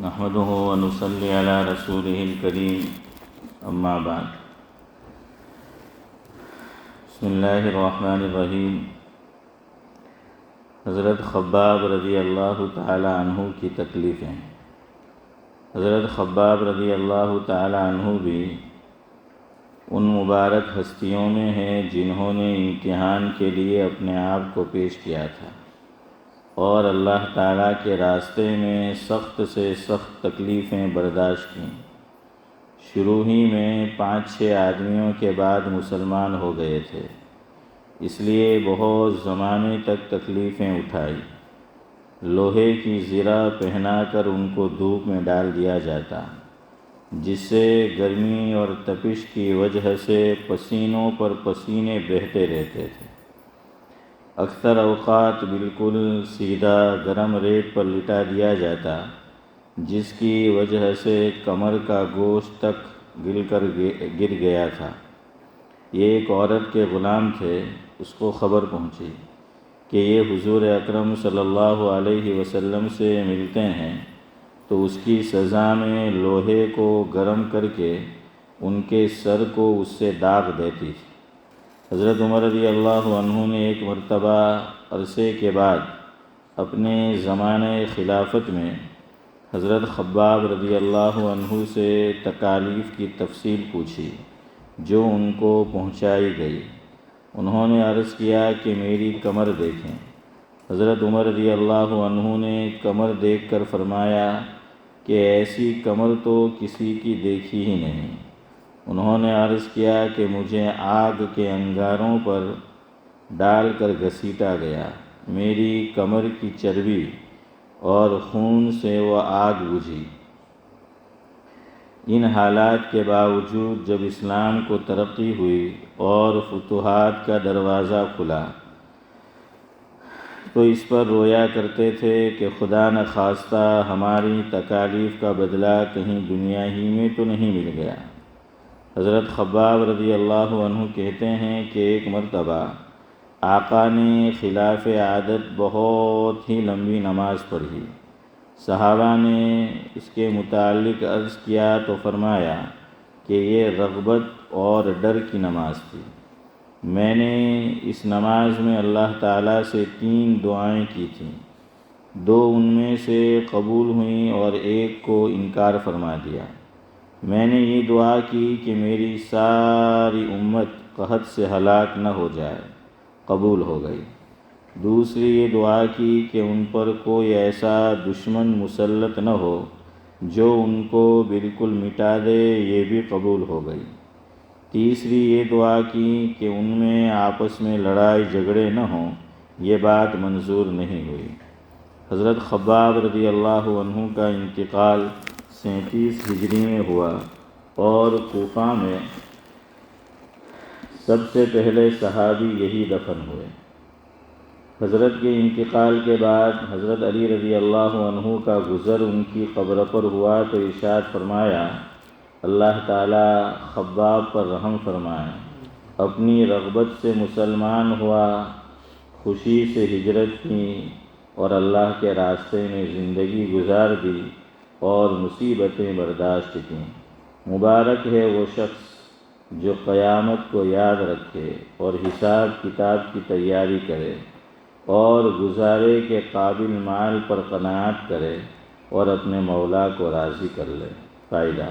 نحمده ونصلي على رسوله الكريم اما بعد بسم اللہ الرحمن الرحیم۔ حضرت خباب رضی اللہ تعالی عنہ کی تکلیفیں۔ حضرت خباب رضی اللہ تعالی عنہ بھی ان مبارک ہستیوں میں ہیں جنہوں نے امتحان کے لیے اپنے آپ کو پیش کیا تھا اور اللہ تعالیٰ کے راستے میں سخت سے سخت تکلیفیں برداشت کیں۔ شروع ہی میں 5-6 آدمیوں کے بعد مسلمان ہو گئے تھے، اس لیے بہت زمانے تک تکلیفیں اٹھائی۔ لوہے کی زرہ پہنا کر ان کو دھوپ میں ڈال دیا جاتا، جس سے گرمی اور تپش کی وجہ سے پسینوں پر پسینے بہتے رہتے تھے۔ اکثر اوقات بالکل سیدھا گرم ریت پر لٹا دیا جاتا، جس کی وجہ سے کمر کا گوشت تک گر گیا تھا۔ یہ ایک عورت کے غلام تھے، اس کو خبر پہنچی کہ یہ حضور اکرم صلی اللہ علیہ وسلم سے ملتے ہیں، تو اس کی سزا میں لوہے کو گرم کر کے ان کے سر کو اس سے داغ دیتی تھی۔ حضرت عمر رضی اللہ عنہ نے ایک مرتبہ عرصے کے بعد اپنے زمانہ خلافت میں حضرت خباب رضی اللہ عنہ سے تکالیف کی تفصیل پوچھی، جو ان کو پہنچائی گئی۔ انہوں نے عرض کیا کہ میری کمر دیکھیں۔ حضرت عمر رضی اللہ عنہ نے کمر دیکھ کر فرمایا کہ ایسی کمر تو کسی کی دیکھی ہی نہیں۔ انہوں نے عرض کیا کہ مجھے آگ کے انگاروں پر ڈال کر گھسیٹا گیا، میری کمر کی چربی اور خون سے وہ آگ بجھی۔ ان حالات کے باوجود جب اسلام کو ترقی ہوئی اور فتوحات کا دروازہ کھلا، تو اس پر رویا کرتے تھے کہ خدا نخواستہ ہماری تکالیف کا بدلہ کہیں دنیا ہی میں تو نہیں مل گیا۔ حضرت خباب رضی اللہ عنہ کہتے ہیں کہ ایک مرتبہ آقا نے خلاف عادت بہت ہی لمبی نماز پڑھی۔ صحابہ نے اس کے متعلق عرض کیا تو فرمایا کہ یہ رغبت اور ڈر کی نماز تھی۔ میں نے اس نماز میں اللہ تعالیٰ سے 3 دعائیں کی تھیں، 2 ان میں سے قبول ہوئیں اور ایک کو انکار فرما دیا۔ میں نے یہ دعا کی کہ میری ساری امت قحط سے ہلاک نہ ہو جائے، قبول ہو گئی۔ دوسری یہ دعا کی کہ ان پر کوئی ایسا دشمن مسلط نہ ہو جو ان کو بالکل مٹا دے، یہ بھی قبول ہو گئی۔ تیسری یہ دعا کی کہ ان میں آپس میں لڑائی جھگڑے نہ ہوں، یہ بات منظور نہیں ہوئی۔ حضرت خباب رضی اللہ عنہ کا انتقال 37 ہجری میں ہوا اور کوفہ میں سب سے پہلے صحابی یہی دفن ہوئے۔ حضرت کے انتقال کے بعد حضرت علی رضی اللہ عنہ کا گزر ان کی قبر پر ہوا تو ارشاد فرمایا، اللہ تعالیٰ خباب پر رحم فرمائے، اپنی رغبت سے مسلمان ہوا، خوشی سے ہجرت کی اور اللہ کے راستے میں زندگی گزار دی اور مصیبتیں برداشت کیں۔ مبارک ہے وہ شخص جو قیامت کو یاد رکھے اور حساب کتاب کی تیاری کرے اور گزارے کے قابل مال پر قناعت کرے اور اپنے مولا کو راضی کر لے۔ فائدہ: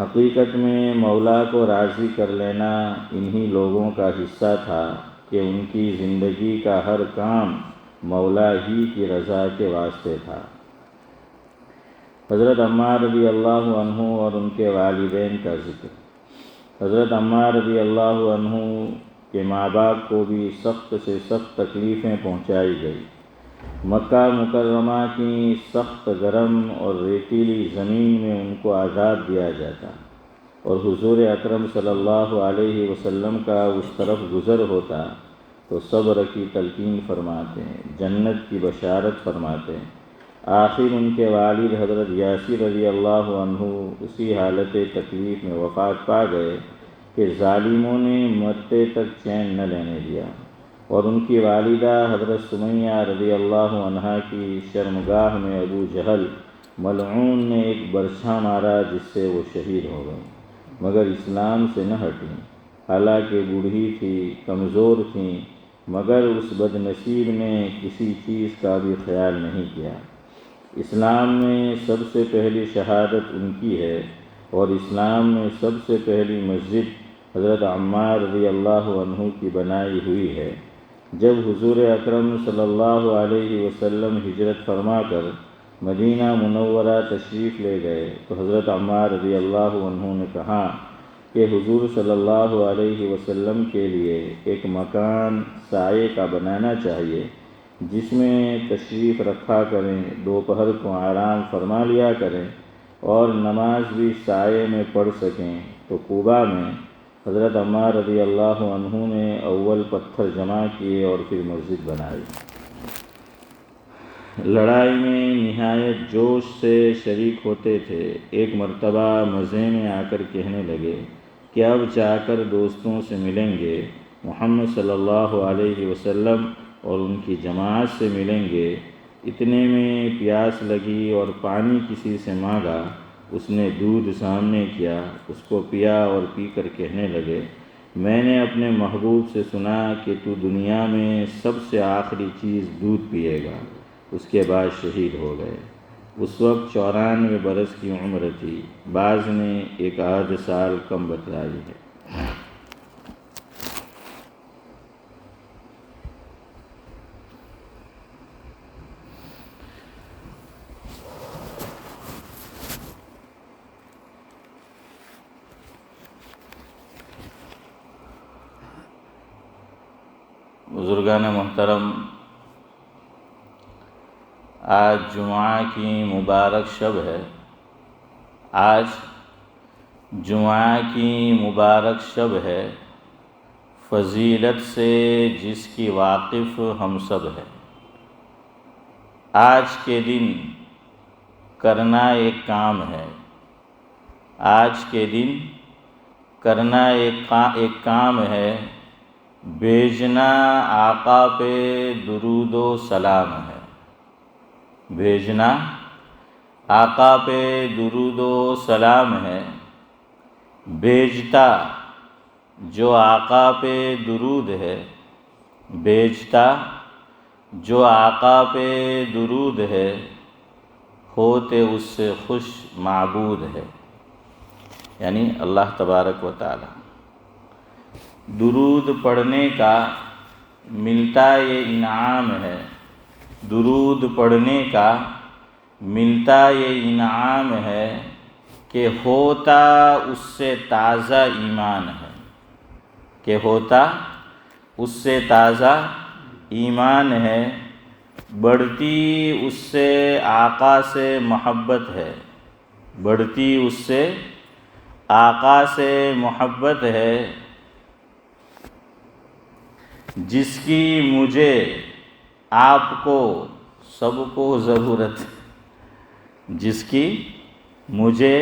حقیقت میں مولا کو راضی کر لینا انہی لوگوں کا حصہ تھا کہ ان کی زندگی کا ہر کام مولا ہی کی رضا کے واسطے تھا۔ حضرت عمار رضی اللہ عنہ اور ان کے والدین کا ذکر۔ حضرت عمار رضی اللہ عنہ کے ماں باپ کو بھی سخت سے سخت تکلیفیں پہنچائی گئی۔ مکہ مکرمہ کی سخت گرم اور ریتیلی زمین میں ان کو عذاب دیا جاتا اور حضور اکرم صلی اللہ علیہ وسلم کا اس طرف گزر ہوتا تو صبر کی تلقین فرماتے، جنت کی بشارت فرماتے۔ آخر ان کے والد حضرت یاسر رضی اللہ عنہ اسی حالت تکلیف میں وفات پا گئے کہ ظالموں نے مرتے تک چین نہ لینے دیا۔ اور ان کی والدہ حضرت سمیہ رضی اللہ عنہا کی شرمگاہ میں ابو جہل ملعون نے ایک برچھا مارا جس سے وہ شہید ہو گئے، مگر اسلام سے نہ ہٹیں۔ حالانکہ بوڑھی تھی، کمزور تھیں، مگر اس بد نصیب نے کسی چیز کا بھی خیال نہیں کیا۔ اسلام میں سب سے پہلی شہادت ان کی ہے، اور اسلام میں سب سے پہلی مسجد حضرت عمار رضی اللہ عنہ کی بنائی ہوئی ہے۔ جب حضور اکرم صلی اللہ علیہ وسلم ہجرت فرما کر مدینہ منورہ تشریف لے گئے تو حضرت عمار رضی اللہ عنہ نے کہا کہ حضور صلی اللہ علیہ وسلم کے لیے ایک مکان سائے کا بنانا چاہیے جس میں تشریف رکھا کریں، دوپہر کو آرام فرما لیا کریں اور نماز بھی سائے میں پڑھ سکیں۔ تو قباء میں حضرت عمار رضی اللہ عنہ نے اول پتھر جمع کیے اور پھر مسجد بنائی۔ لڑائی میں نہایت جوش سے شریک ہوتے تھے۔ ایک مرتبہ مزے میں آ کر کہنے لگے کہ اب جا کر دوستوں سے ملیں گے، محمد صلی اللہ علیہ وسلم اور ان کی جماعت سے ملیں گے۔ اتنے میں پیاس لگی اور پانی کسی سے مانگا، اس نے دودھ سامنے کیا، اس کو پیا اور پی کر کہنے لگے، میں نے اپنے محبوب سے سنا کہ تو دنیا میں سب سے آخری چیز دودھ پیے گا۔ اس کے بعد شہید ہو گئے۔ اس وقت 94 برس کی عمر تھی، بعض نے ایک آدھ سال کم بتلائی ہے۔ بزرگان محترم، آج جمعہ کی مبارک شب ہے۔ آج جمعہ کی مبارک شب ہے، فضیلت سے جس کی واقف ہم سب ہے۔ آج کے دن کرنا ایک کام ہے، آج کے دن کرنا ایک کام ہے، بھیجنا آقا پہ درود و سلام ہے۔ بھیجنا آقا پہ درود و سلام ہے۔ بھیجتا جو آقا پہ درود ہے، بھیجتا جو آقا پہ درود ہے، ہوتے اس سے خوش معبود ہے، یعنی اللہ تبارک و تعالی۔ درود پڑھنے کا ملتا یہ انعام ہے، درود پڑھنے کا ملتا یہ انعام ہے کہ ہوتا اس سے تازہ ایمان ہے، کہ ہوتا اس سے تازہ ایمان ہے، بڑھتی اس سے آقا سے محبت ہے، بڑھتی اس سے آقا سے محبت ہے، جس کی مجھے آپ کو سب کو ضرورت ہے، جس کی مجھے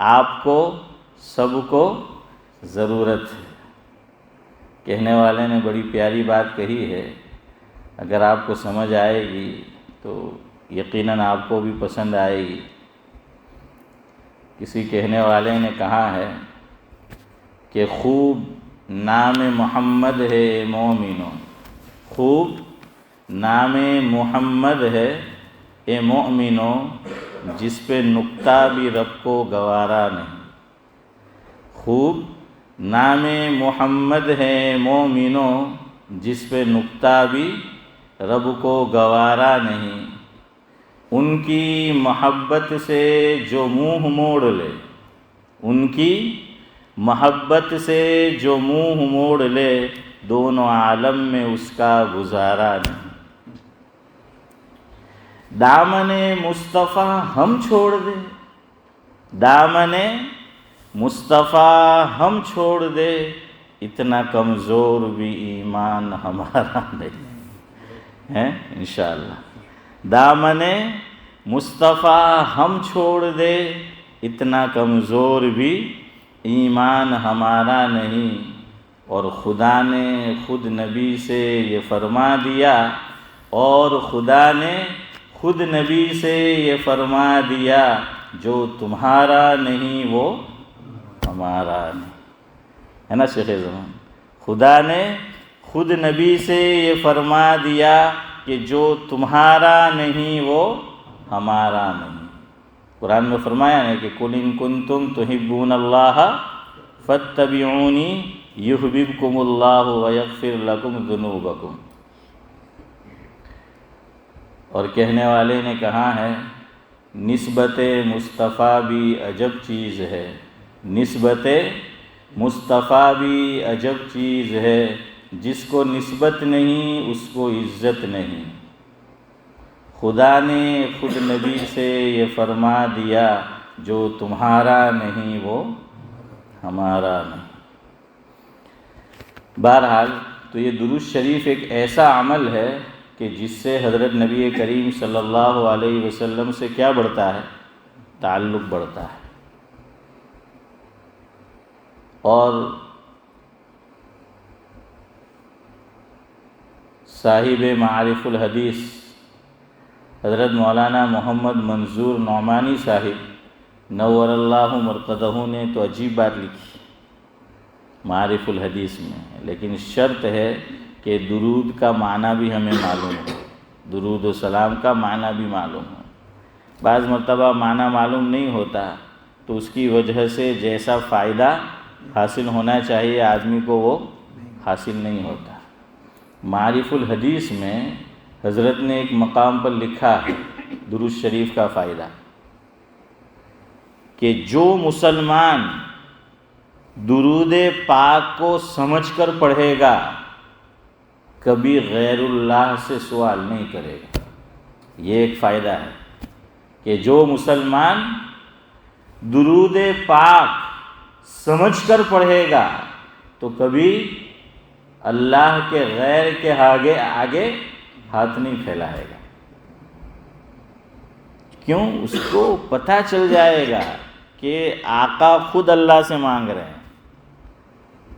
آپ کو سب کو ضرورت ہے۔ کہنے والے نے بڑی پیاری بات کہی ہے، اگر آپ کو سمجھ آئے گی تو یقیناً آپ کو بھی پسند آئے گی۔ کسی کہنے والے نے کہا ہے کہ خوب نام محمد ہے اے مومنو، خوب نام محمد ہے اے مومنو، جس پہ نقطہ بھی رب کو گوارا نہیں۔ خوب نام محمد ہے اے مومنو، جس پہ نقطہ بھی رب کو گوارا نہیں۔ ان کی محبت سے جو منہ موڑ لے، ان کی محبت سے جو منہ موڑ لے، دونوں عالم میں اس کا گزارا نہیں۔ دامن مصطفیٰ ہم چھوڑ دے، دامن مصطفیٰ ہم چھوڑ دے، اتنا کمزور بھی ایمان ہمارا نہیں ہے انشاءاللہ۔ دامن مصطفیٰ ہم چھوڑ دے، اتنا کمزور بھی ایمان ہمارا نہیں۔ اور خدا نے خود نبی سے یہ فرما دیا، اور خدا نے خود نبی سے یہ فرما دیا، جو تمہارا نہیں وہ ہمارا نہیں، ہے نا شیخ زمان؟ خدا نے خود نبی سے یہ فرما دیا کہ جو تمہارا نہیں وہ ہمارا نہیں۔ قرآن میں فرمایا ہے کہ قُلْ إِن كُنتُمْ تُحِبُّونَ اللَّهَ فَاتَّبِعُونِي يُحْبِبْكُمُ اللَّهُ وَيَغْفِرْ لَكُمْ ذُنُوبَكُمْ۔ اور کہنے والے نے کہا ہے، نسبت مصطفیٰ بھی عجب چیز ہے، نسبت مصطفیٰ بھی عجب چیز ہے، جس کو نسبت نہیں اس کو عزت نہیں۔ خدا نے خود نبی سے یہ فرما دیا، جو تمہارا نہیں وہ ہمارا نہیں۔ بہرحال تو یہ درود شریف ایک ایسا عمل ہے کہ جس سے حضرت نبی کریم صلی اللہ علیہ وسلم سے کیا بڑھتا ہے؟ تعلق بڑھتا ہے۔ اور صاحب معارف الحدیث حضرت مولانا محمد منظور نعمانی صاحب نور اللہ مرقدہ نے تو عجیب بات لکھی معارف الحدیث میں، لیکن شرط ہے کہ درود کا معنی بھی ہمیں معلوم ہو، درود و سلام کا معنی بھی معلوم ہو۔ بعض مرتبہ معنی معلوم نہیں ہوتا تو اس کی وجہ سے جیسا فائدہ حاصل ہونا چاہیے آدمی کو وہ حاصل نہیں ہوتا۔ معارف الحدیث میں حضرت نے ایک مقام پر لکھا ہے درود شریف کا فائدہ، کہ جو مسلمان درود پاک کو سمجھ کر پڑھے گا کبھی غیر اللہ سے سوال نہیں کرے گا۔ یہ ایک فائدہ ہے کہ جو مسلمان درود پاک سمجھ کر پڑھے گا تو کبھی اللہ کے غیر کے آگے ہاتھ نہیں پھیلائے گا۔ کیوں؟ اس کو پتہ چل جائے گا کہ آقا خود اللہ سے مانگ رہے ہیں،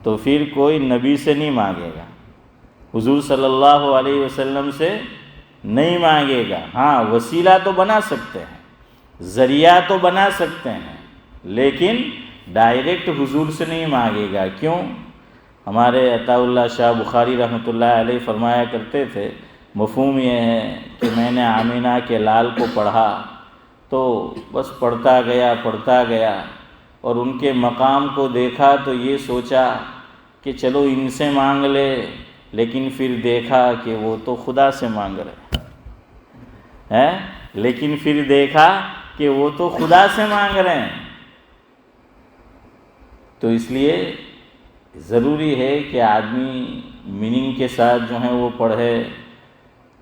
تو پھر کوئی نبی سے نہیں مانگے گا، حضور صلی اللہ علیہ وسلم سے نہیں مانگے گا۔ ہاں وسیلہ تو بنا سکتے ہیں، ذریعہ تو بنا سکتے ہیں، لیکن ڈائریکٹ حضور سے نہیں مانگے گا۔ کیوں؟ ہمارے عطا اللہ شاہ بخاری رحمۃ اللہ علیہ فرمایا کرتے تھے، مفہوم یہ ہے کہ میں نے آمینہ کے لال کو پڑھا تو بس پڑھتا گیا اور ان کے مقام کو دیکھا تو یہ سوچا کہ چلو ان سے مانگ لے، لیکن پھر دیکھا کہ وہ تو خدا سے مانگ رہے ہیں، لیکن پھر دیکھا کہ وہ تو خدا سے مانگ رہے ہیں۔ تو اس لیے ضروری ہے کہ آدمی میننگ کے ساتھ جو ہے وہ پڑھے،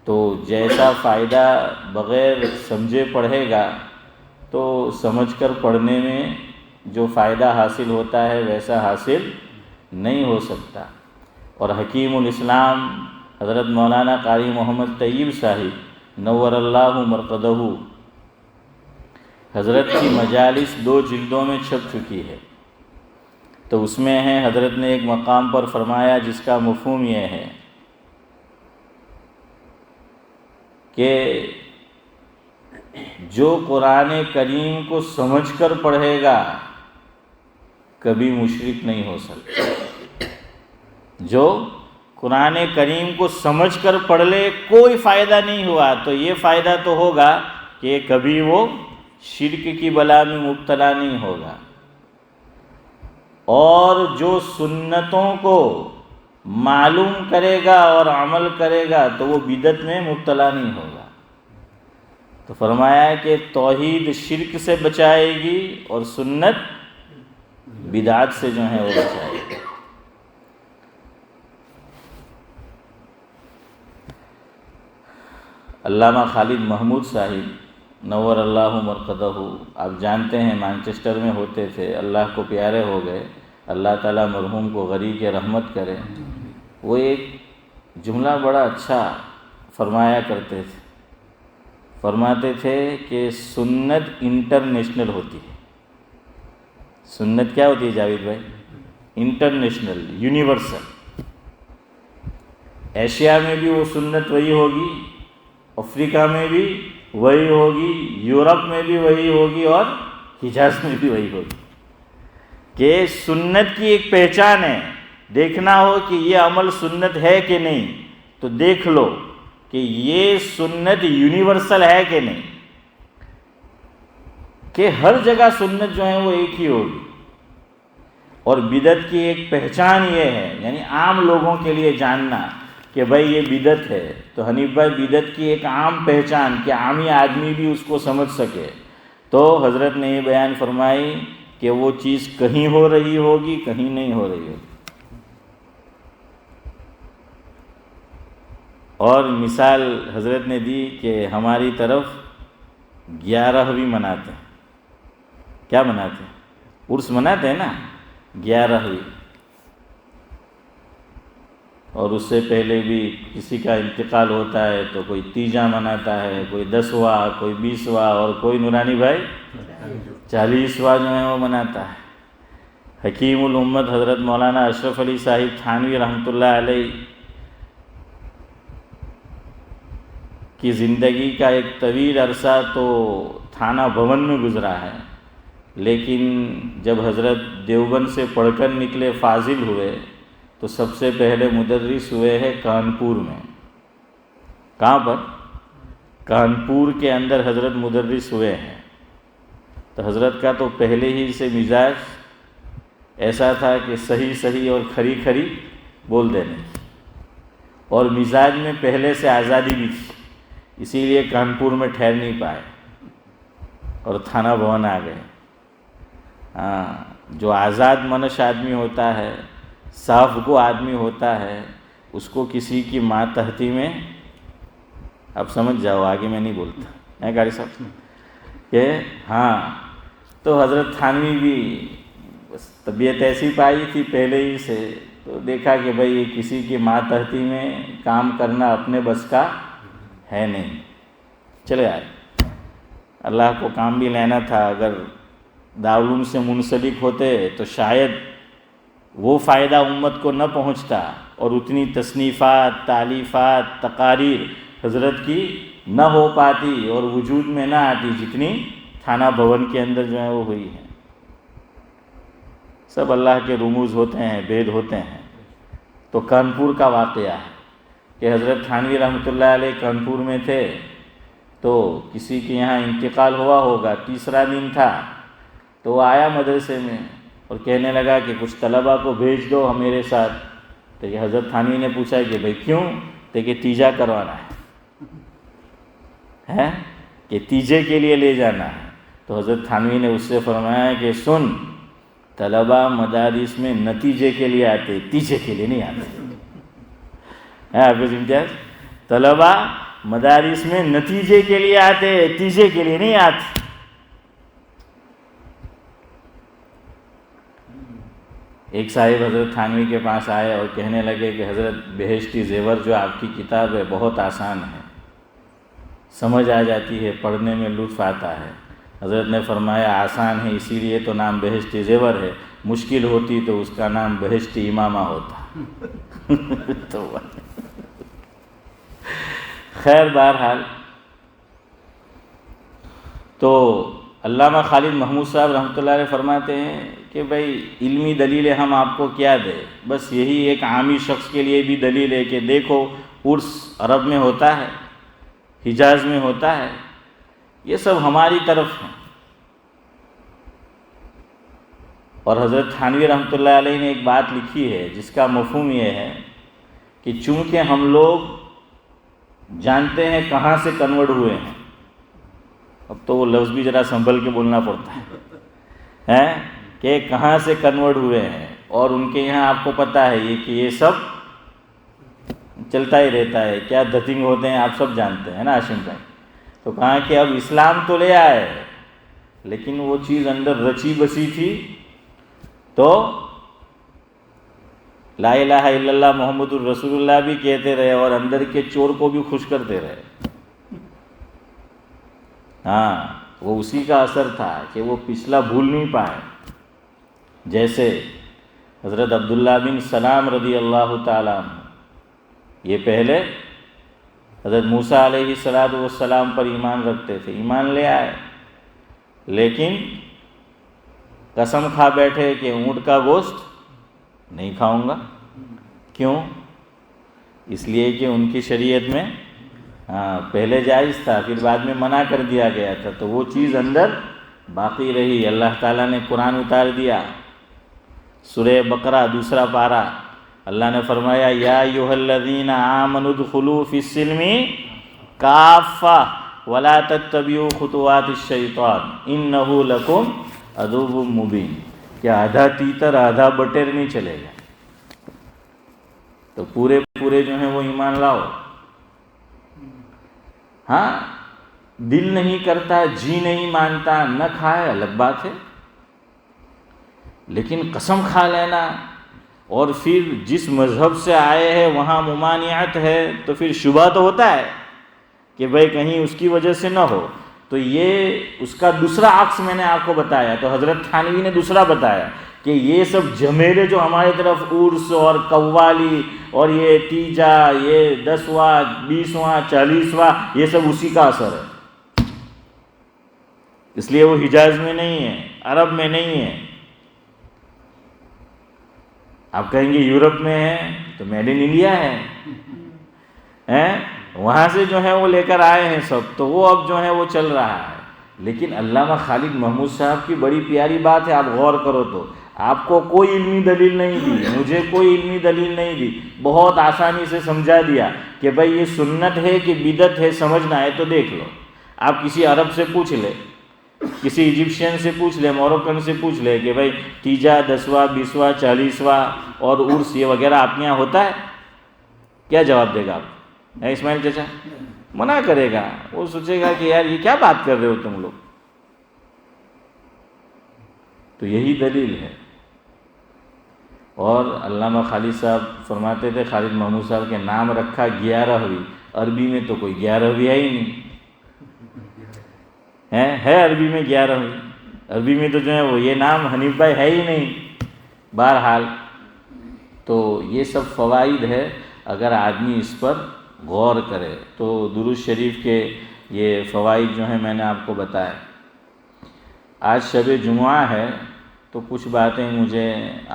تو جیسا فائدہ بغیر سمجھے پڑھے گا تو سمجھ کر پڑھنے میں جو فائدہ حاصل ہوتا ہے ویسا حاصل نہیں ہو سکتا۔ اور حکیم الاسلام حضرت مولانا قاری محمد طیب صاحب نور اللہ مرقدہ، حضرت کی مجالس 2 جلدوں میں چھپ چکی ہے، تو اس میں ہے حضرت نے ایک مقام پر فرمایا جس کا مفہوم یہ ہے کہ جو قرآن کریم کو سمجھ کر پڑھے گا کبھی مشرک نہیں ہو سکتا۔ جو قرآن کریم کو سمجھ کر پڑھ لے کوئی فائدہ نہیں ہوا تو یہ فائدہ تو ہوگا کہ کبھی وہ شرک کی بلا میں مبتلا نہیں ہوگا، اور جو سنتوں کو معلوم کرے گا اور عمل کرے گا تو وہ بدعت میں مبتلا نہیں ہوگا۔ تو فرمایا کہ توحید شرک سے بچائے گی اور سنت بدعت سے جو ہے وہ بچائے گی۔ علامہ خالد محمود صاحب نور اللہ مرقدہ، آپ جانتے ہیں مانچسٹر میں ہوتے تھے، اللہ کو پیارے ہو گئے، اللہ تعالیٰ مرحوم کو غریق رحمت کرے۔ وہ ایک جملہ بڑا اچھا فرمایا کرتے تھے، فرماتے تھے کہ سنت انٹرنیشنل ہوتی ہے۔ سنت کیا ہوتی ہے جاوید بھائی؟ International, universal. ایشیا میں بھی وہ سنت وہی ہوگی، افریقہ میں بھی وہی ہوگی، یورپ میں بھی وہی ہوگی، اور حجاز میں بھی وہی ہوگی کہ سنت کی ایک پہچان ہے. دیکھنا ہو کہ یہ عمل سنت ہے کہ نہیں تو دیکھ لو کہ یہ سنت یونیورسل ہے کہ نہیں، کہ ہر جگہ سنت جو ہے وہ ایک ہی ہوگی. اور بدعت کی ایک پہچان یہ ہے، یعنی عام لوگوں کے لیے جاننا کہ بھائی یہ بدعت ہے، تو حنیف بھائی بدعت کی ایک عام پہچان کہ عامی آدمی بھی اس کو سمجھ سکے، تو حضرت نے یہ بیان فرمائی کہ وہ چیز کہیں ہو رہی ہوگی، کہیں نہیں ہو رہی ہوگی. اور مثال حضرت نے دی کہ ہماری طرف 11ویں مناتے ہیں. کیا مناتے ہیں؟ عرس مناتے ہیں نا، 11ویں. اور اس سے پہلے بھی کسی کا انتقال ہوتا ہے تو کوئی تیجا مناتا ہے، کوئی 10واں، کوئی 20واں، اور کوئی نورانی بھائی 40واں جو ہے وہ مناتا ہے. حکیم الامت حضرت مولانا اشرف علی صاحب تھانوی رحمۃ اللہ علیہ کی زندگی کا ایک طویل عرصہ تو تھانہ بھون میں گزرا ہے، لیکن جب حضرت دیوبند سے پڑھ کر نکلے، فاضل ہوئے، تو سب سے پہلے مدرس ہوئے ہیں کانپور میں. کہاں پر؟ کانپور کے اندر حضرت مدرس ہوئے ہیں. تو حضرت کا تو پہلے ہی سے مزاج ایسا تھا کہ صحیح صحیح اور کھری کھری بول دینے، اور مزاج میں پہلے سے آزادی بھی تھی، اسی لیے کانپور میں ٹھہر نہیں پائے اور تھانہ بھون آ گئے. جو آزاد منش آدمی ہوتا ہے، صاف گو آدمی ہوتا ہے، اس کو کسی کی ماتحتی میں، اب سمجھ جاؤ آگے میں نہیں بولتا ہے قاری صاحب کہ تو حضرت تھانوی بھی بس طبیعت ایسی پائی تھی پہلے ہی سے، تو دیکھا کہ بھئی یہ کسی کی ماتحتی میں کام کرنا اپنے بس کا ہے نہیں، چلے آئے. اللہ کو کام بھی لینا تھا. اگر دارالعلوم سے منسلک ہوتے تو شاید وہ فائدہ امت کو نہ پہنچتا، اور اتنی تصنیفات، تالیفات، تقاریر حضرت کی نہ ہو پاتی اور وجود میں نہ آتی جتنی تھانہ بھون کے اندر جو ہے وہ ہوئی ہے. سب اللہ کے رموز ہوتے ہیں، بید ہوتے ہیں. تو کانپور کا واقعہ ہے کہ حضرت تھانوی رحمۃ اللہ علیہ کانپور میں تھے، تو کسی کے یہاں انتقال ہوا ہوگا، تیسرا دن تھا، تو وہ آیا مدرسے میں اور کہنے لگا کہ کچھ طلباء کو بھیج دو میرے ساتھ. تو یہ حضرت تھانوی نے پوچھا کہ بھئی کیوں؟ تو کہ تیجا کروانا ہے کہ تیجے کے لیے لے جانا ہے. تو حضرت تھانوی نے اس سے فرمایا کہ سن، طلباء مدارس میں نتیجے کے لیے آتے، تیجے کے لیے نہیں آتے. حافظ امتیاز، طلباء مدارس میں نتیجے کے لیے آتے، تیجے کے لیے نہیں آتے. ایک صاحب حضرت تھانوی کے پاس آئے اور کہنے لگے کہ حضرت بہشتی زیور جو آپ کی کتاب ہے بہت آسان ہے، سمجھ آ جاتی ہے، پڑھنے میں لطف آتا ہے. حضرت نے فرمایا آسان ہے اسی لیے تو نام بہشتی زیور ہے، مشکل ہوتی تو اس کا نام بہشتی امامہ ہوتا. تو خیر بہرحال، تو علامہ خالد محمود صاحب رحمۃ اللہ علیہ فرماتے ہیں کہ بھئی علمی دلیلیں ہم آپ کو کیا دیں، بس یہی ایک عامی شخص کے لیے بھی دلیل ہے کہ دیکھو عرس عرب میں ہوتا ہے، حجاز میں ہوتا ہے، یہ سب ہماری طرف ہیں. اور حضرت تھانوی رحمۃ اللہ علیہ نے ایک بات لکھی ہے جس کا مفہوم یہ ہے کہ چونکہ ہم لوگ جانتے ہیں کہاں سے کنورٹ ہوئے ہیں، اب تو وہ لفظ بھی ذرا سنبھل کے بولنا پڑتا ہے کہ کہاں سے کنورٹ ہوئے ہیں، اور ان کے یہاں آپ کو پتہ ہے یہ کہ یہ سب چلتا ہی رہتا ہے، کیا دھتنگ ہوتے ہیں آپ سب جانتے ہیں نا ہاشم بھائی. تو کہا کہ اب اسلام تو لے آئے لیکن وہ چیز اندر رچی بسی تھی، تو لا الہ الا اللہ محمد الرسول اللہ بھی کہتے رہے اور اندر کے چور کو بھی خوش کرتے رہے. وہ اسی کا اثر تھا کہ وہ پچھلا بھول نہیں پائے. جیسے حضرت عبداللہ بن سلام رضی اللہ تعالیٰ عنہ، یہ پہلے حضرت موسیٰ علیہ السلام پر ایمان رکھتے تھے، ایمان لے آئے، لیکن قسم کھا بیٹھے کہ اونٹ کا گوشت نہیں کھاؤں گا۔ کیوں؟ اس لیے کہ ان کی شریعت میں پہلے جائز تھا، پھر بعد میں منع کر دیا گیا تھا، تو وہ چیز اندر باقی رہی۔ اللہ تعالیٰ نے قرآن اتار دیا، سورہ بقرہ 2 پارہ، اللہ نے فرمایا یا ایھا الذین آمنوا ادخلوا فی السلم کافہ ولا تتبعوا خطوات الشیطان انہ لکم عدو مبین، کہ آدھا تیتر آدھا بٹیر نہیں چلے گا، تو پورے جو ہیں وہ ایمان لاؤ۔ ہاں دل نہیں کرتا، جی نہیں مانتا، نہ کھائے الگ بات ہے، لیکن قسم کھا لینا اور پھر جس مذہب سے آئے ہیں وہاں ممانعت ہے تو پھر شبہ تو ہوتا ہے کہ بھئی کہیں اس کی وجہ سے نہ ہو، تو یہ اس کا دوسرا عکس میں نے آپ کو بتایا۔ تو حضرت تھانوی نے دوسرا بتایا کہ یہ سب جھمیلے جو ہماری طرف عرس اور قوالی اور یہ تیجا، یہ 10واں 20واں 40واں، یہ سب اسی کا اثر ہے، اس لیے وہ حجاز میں نہیں ہے، عرب میں نہیں ہے۔ آپ کہیں گے یورپ میں ہے تو میڈ ان انڈیا ہے، وہاں سے جو ہے وہ لے کر آئے ہیں سب، تو وہ اب جو ہے وہ چل رہا ہے۔ لیکن علامہ خالد محمود صاحب کی بڑی پیاری بات ہے، آپ غور کرو تو آپ کو کوئی علمی دلیل نہیں دی، مجھے کوئی علمی دلیل نہیں دی، بہت آسانی سے سمجھا دیا کہ بھئی یہ سنت ہے کہ بدعت ہے، سمجھنا ہے تو دیکھ لو۔ آپ کسی عرب سے پوچھ لے، کسی ایجپشین سے پوچھ لے، موروکن سے پوچھ لے کہ بھئی تیجا 10واں 20واں 40واں اور عرس یہ وغیرہ آپ کے یہاں ہوتا ہے، کیا جواب دے گا آپ؟ اسماعیل چچا منع کرے گا، وہ سوچے گا کہ یار یہ کیا بات کر رہے ہو تم لوگ۔ تو یہی دلیل ہے۔ اور علامہ خالد صاحب فرماتے تھے، خالد محمود صاحب کے نام رکھا 11ویں، عربی میں تو کوئی 11ویں ہے ہی نہیں، ہے عربی میں 11ویں، عربی میں تو جو ہے وہ یہ نام حنیف بھائی ہے ہی نہیں۔ بہرحال تو یہ سب فوائد ہے، اگر آدمی اس پر غور کرے تو درود شریف کے یہ فوائد جو ہیں میں نے آپ کو بتائے۔ آج شب جمعہ ہے تو کچھ باتیں مجھے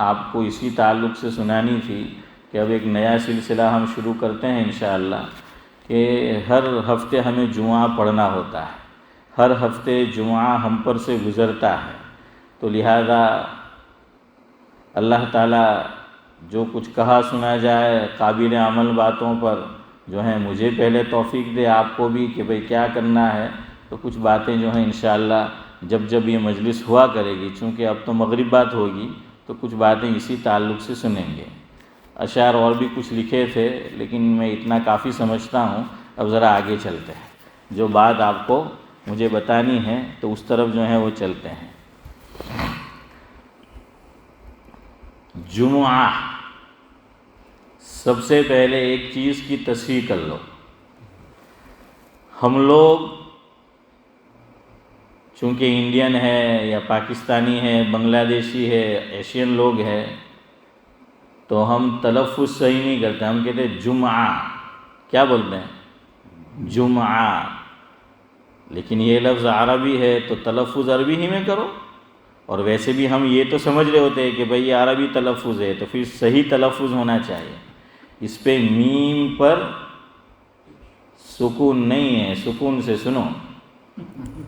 آپ کو اسی تعلق سے سنانی تھی کہ اب ایک نیا سلسلہ ہم شروع کرتے ہیں انشاءاللہ، کہ ہر ہفتے ہمیں جمعہ پڑھنا ہوتا ہے، ہر ہفتے جمعہ ہم پر سے گزرتا ہے، تو لہذا اللہ تعالیٰ جو کچھ کہا سنا جائے قابل عمل باتوں پر جو ہیں مجھے پہلے توفیق دے، آپ کو بھی، کہ بھئی کیا کرنا ہے۔ تو کچھ باتیں جو ہیں انشاءاللہ جب یہ مجلس ہوا کرے گی، چونکہ اب تو مغرب بات ہوگی، تو کچھ باتیں اسی تعلق سے سنیں گے۔ اشعار اور بھی کچھ لکھے تھے لیکن میں اتنا کافی سمجھتا ہوں، اب ذرا آگے چلتے ہیں، جو بات آپ کو مجھے بتانی ہے تو اس طرف جو ہے وہ چلتے ہیں۔ جمعہ، سب سے پہلے ایک چیز کی تصحیح کر لو، ہم لوگ چونکہ انڈین ہے یا پاکستانی ہے، بنگلہ دیشی ہے، ایشین لوگ ہے، تو ہم تلفظ صحیح نہیں کرتے، ہم کہتے ہیں جمعہ، کیا بولتے ہیں؟ جمعہ، لیکن یہ لفظ عربی ہے تو تلفظ عربی ہی میں کرو، اور ویسے بھی ہم یہ تو سمجھ رہے ہوتے ہیں کہ بھئی یہ عربی تلفظ ہے تو پھر صحیح تلفظ ہونا چاہیے۔ اس پہ میم پر سکون نہیں ہے، سکون سے سنو،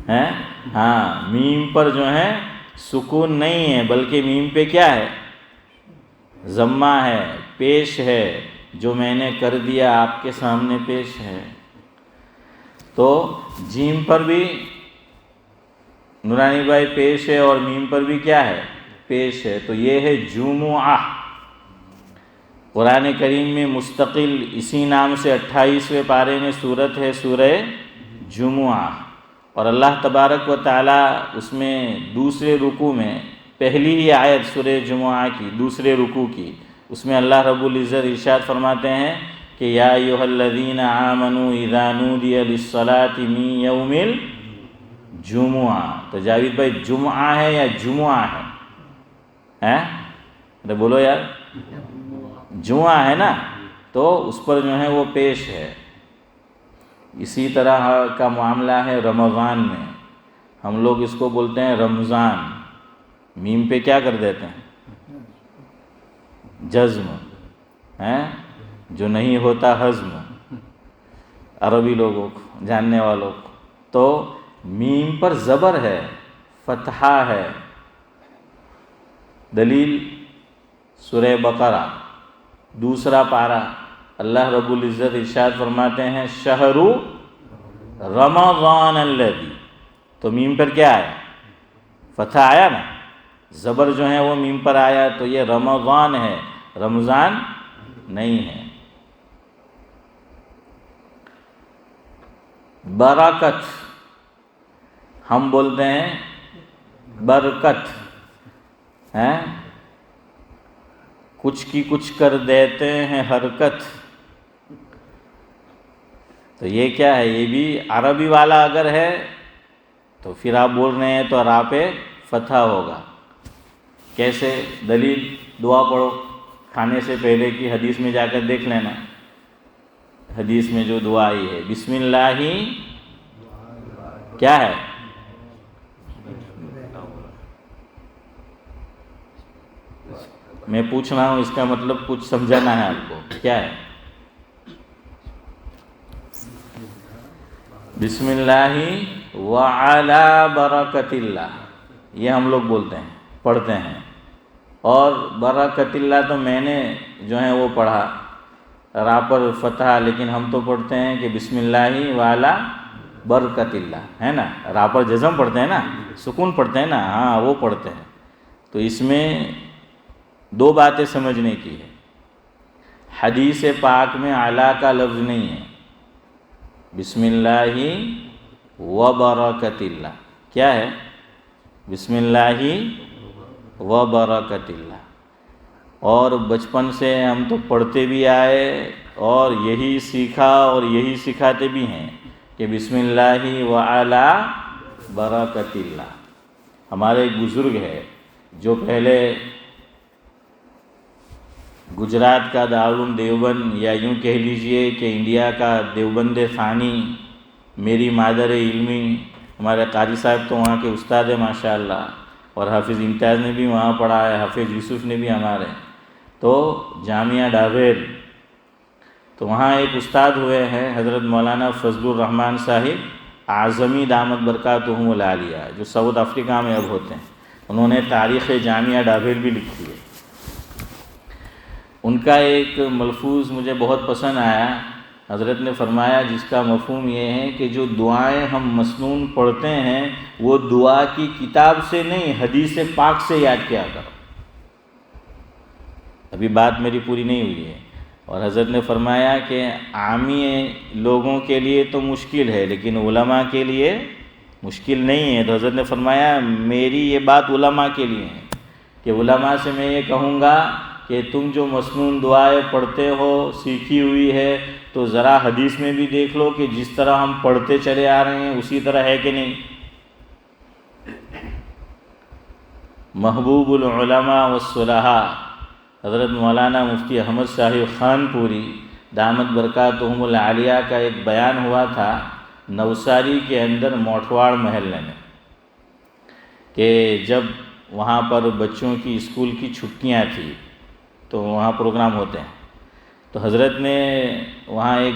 ہیں؟ ہاں، میم پر جو ہے سکون نہیں ہے، بلکہ میم پہ کیا ہے؟ ضمہ ہے، پیش ہے، جو میں نے کر دیا آپ کے سامنے پیش ہے۔ تو جیم پر بھی نورانی بھائی پیش ہے اور میم پر بھی کیا ہے؟ پیش ہے، تو یہ ہے جمعہ۔ قرآن کریم میں مستقل اسی نام سے 28ویں پارے میں صورت ہے سورہ جمعہ، اور اللہ تبارک و تعالی اس میں دوسرے رکوع میں پہلی ہی آیت سورہ جمعہ کی دوسرے رکوع کی، اس میں اللہ رب العزت ارشاد فرماتے ہیں کہ یا ایھا الذین آمنوا اذا نودی للصلاۃ من یوم الجمعہ۔ تو جاوید بھائی جمعہ ہے یا جمعہ ہے؟ ارے بولو یار، جمعہ ہے نا تو اس پر جو ہے وہ پیش ہے۔ اسی طرح کا معاملہ ہے رمضان میں، ہم لوگ اس کو بولتے ہیں رمضان، میم پہ کیا کر دیتے ہیں؟ جزم، جو نہیں ہوتا ہضم، عربی لوگوں کو، جاننے والوں کو، تو میم پر زبر ہے، فتحہ ہے۔ دلیل سورہ بقرہ دوسرا پارہ، اللہ رب العزت ارشاد فرماتے ہیں شہر رمضان الذی، تو میم پر کیا آیا؟ فتح آیا نا، زبر جو ہے وہ میم پر آیا، تو یہ رمضان ہے، رمضان نہیں ہے۔ برکت ہم بولتے ہیں برکت، کچھ کی کچھ کر دیتے ہیں حرکت، تو یہ کیا ہے؟ یہ بھی عربی والا اگر ہے تو پھر آپ بول رہے ہیں تو را پہ فتح ہوگا۔ کیسے؟ دلیل دعا پڑھو کھانے سے پہلے کی، حدیث میں جا کر دیکھ لینا، حدیث میں جو دعا آئی ہے بسم اللہ کیا ہے؟ میں پوچھ رہا ہوں، اس کا مطلب کچھ سمجھانا ہے آپ کو، کیا ہے؟ بسم اللہ وعلی برکت اللہ، یہ ہم لوگ بولتے ہیں، پڑھتے ہیں، اور برکت اللہ تو میں نے جو ہے وہ پڑھا را پر فتح، لیکن ہم تو پڑھتے ہیں کہ بسم اللہ وعلی برکت اللہ، ہے نا، را پر جزم پڑھتے ہیں نا، سکون پڑھتے ہیں نا، ہاں وہ پڑھتے ہیں۔ تو اس میں دو باتیں سمجھنے کی ہے، حدیث پاک میں اعلیٰ کا لفظ نہیں ہے، بسم اللہ و برکت اللہ، کیا ہے؟ بسم اللہ و برکت اللہ، اور بچپن سے ہم تو پڑھتے بھی آئے اور یہی سیکھا اور یہی سکھاتے بھی ہیں کہ بسم اللہ و علی برکت اللہ۔ ہمارے ایک بزرگ ہے جو پہلے گجرات کا دارالعلوم دیوبند، یا یوں کہہ لیجئے کہ انڈیا کا دیوبند ثانی، میری مادر علمی، ہمارے قاری صاحب تو وہاں کے استاد ہیں ماشاءاللہ، اور حافظ امتیاز نے بھی وہاں پڑھا ہے، حافظ یوسف نے بھی ہمارے، تو جامعہ ڈابھیل، تو وہاں ایک استاد ہوئے ہیں حضرت مولانا فضل الرحمن صاحب اعظمی دامت برکاتہم العالیہ، جو ساؤتھ افریقہ میں اب ہوتے ہیں، انہوں نے تاریخ جامعہ ڈابھیل بھی لکھی ہے۔ ان کا ایک ملفوظ مجھے بہت پسند آیا، حضرت نے فرمایا جس کا مفہوم یہ ہے کہ جو دعائیں ہم مسنون پڑھتے ہیں وہ دعا کی کتاب سے نہیں، حدیث پاک سے یاد کیا کرو۔ ابھی بات میری پوری نہیں ہوئی ہے، اور حضرت نے فرمایا کہ عامی لوگوں کے لیے تو مشکل ہے لیکن علماء کے لیے مشکل نہیں ہے، تو حضرت نے فرمایا میری یہ بات علماء کے لیے ہے کہ علماء سے میں یہ کہوں گا کہ تم جو مسنون دعائیں پڑھتے ہو سیکھی ہوئی ہے تو ذرا حدیث میں بھی دیکھ لو کہ جس طرح ہم پڑھتے چلے آ رہے ہیں اسی طرح ہے کہ نہیں۔ محبوب العلماء والصلحاء حضرت مولانا مفتی احمد صاحب خان پوری دامت برکاتہم العالیہ کا ایک بیان ہوا تھا نوساری کے اندر موٹھواڑ محلے میں، کہ جب وہاں پر بچوں کی اسکول کی چھٹیاں تھیں تو وہاں پروگرام ہوتے ہیں، تو حضرت نے وہاں ایک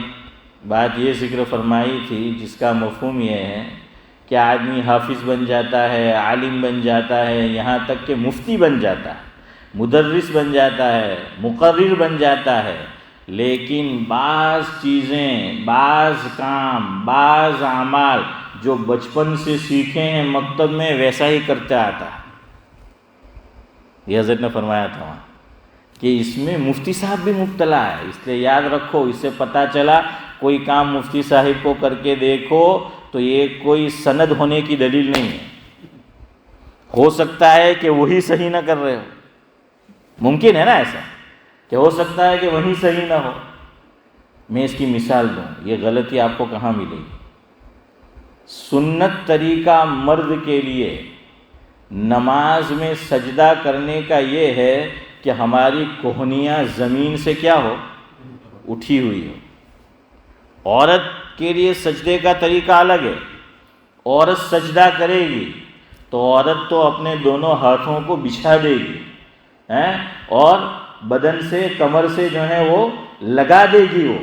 بات یہ ذکر فرمائی تھی جس کا مفہوم یہ ہے کہ آدمی حافظ بن جاتا ہے، عالم بن جاتا ہے، یہاں تک کہ مفتی بن جاتا ہے، مدرس بن جاتا ہے، مقرر بن جاتا ہے، لیکن بعض چیزیں، بعض کام، بعض اعمال جو بچپن سے سیکھے ہیں مکتب میں ویسا ہی کرتے آتا ہے۔ یہ حضرت نے فرمایا تھا وہاں کہ اس میں مفتی صاحب بھی مبتلا ہے، اس لیے یاد رکھو، اس سے پتہ چلا کوئی کام مفتی صاحب کو کر کے دیکھو تو یہ کوئی سند ہونے کی دلیل نہیں ہے، ہو سکتا ہے کہ وہی صحیح نہ کر رہے ہو، ممکن ہے نا ایسا کہ ہو سکتا ہے کہ وہی صحیح نہ ہو۔ میں اس کی مثال دوں، یہ غلطی آپ کو کہاں ملے گی؟ سنت طریقہ مرد کے لیے نماز میں سجدہ کرنے کا یہ ہے کہ ہماری کوہنیاں زمین سے کیا ہو، اٹھی ہوئی ہو۔ عورت کے لیے سجدے کا طریقہ الگ ہے۔ عورت سجدہ کرے گی تو عورت تو اپنے دونوں ہاتھوں کو بچھا دے گی اور بدن سے، کمر سے جو ہے وہ لگا دے گی وہ،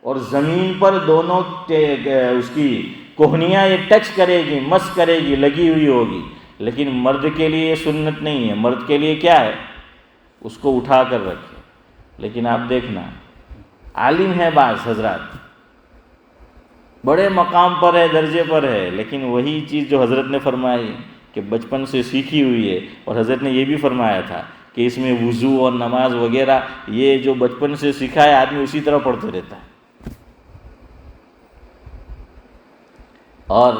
اور زمین پر دونوں اس کی کوہنیاں یہ ٹچ کرے گی، مس کرے گی، لگی ہوئی ہوگی۔ لیکن مرد کے لیے یہ سنت نہیں ہے۔ مرد کے لیے کیا ہے، اس کو اٹھا کر رکھے۔ لیکن آپ دیکھنا، عالم ہے بعض حضرات، بڑے مقام پر ہے، درجے پر ہے، لیکن وہی چیز جو حضرت نے فرمائی کہ بچپن سے سیکھی ہوئی ہے، اور حضرت نے یہ بھی فرمایا تھا کہ اس میں وضو اور نماز وغیرہ یہ جو بچپن سے سیکھا ہے آدمی اسی طرح پڑھتے رہتا ہے۔ اور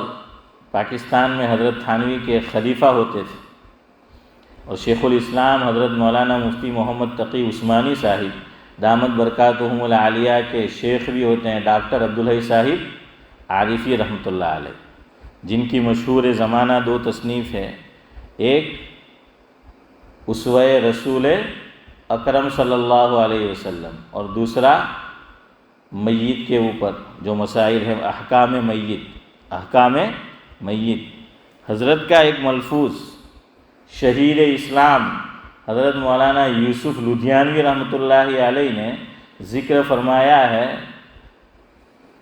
پاکستان میں حضرت تھانوی کے خلیفہ ہوتے تھے، اور شیخ الاسلام حضرت مولانا مفتی محمد تقی عثمانی صاحب دامت برکاتہم العالیہ کے شیخ بھی ہوتے ہیں، ڈاکٹر عبدالحی صاحب عارفی رحمۃ اللہ علیہ، جن کی مشہور زمانہ 2 تصنیف ہے۔ ایک اسوہ رسول اکرم صلی اللہ علیہ وسلم، اور دوسرا میت کے اوپر جو مسائل ہیں، احکام میت۔ حضرت کا ایک ملفوظ شہید اسلام حضرت مولانا یوسف لدھیانوی رحمۃ اللہ علیہ نے ذکر فرمایا ہے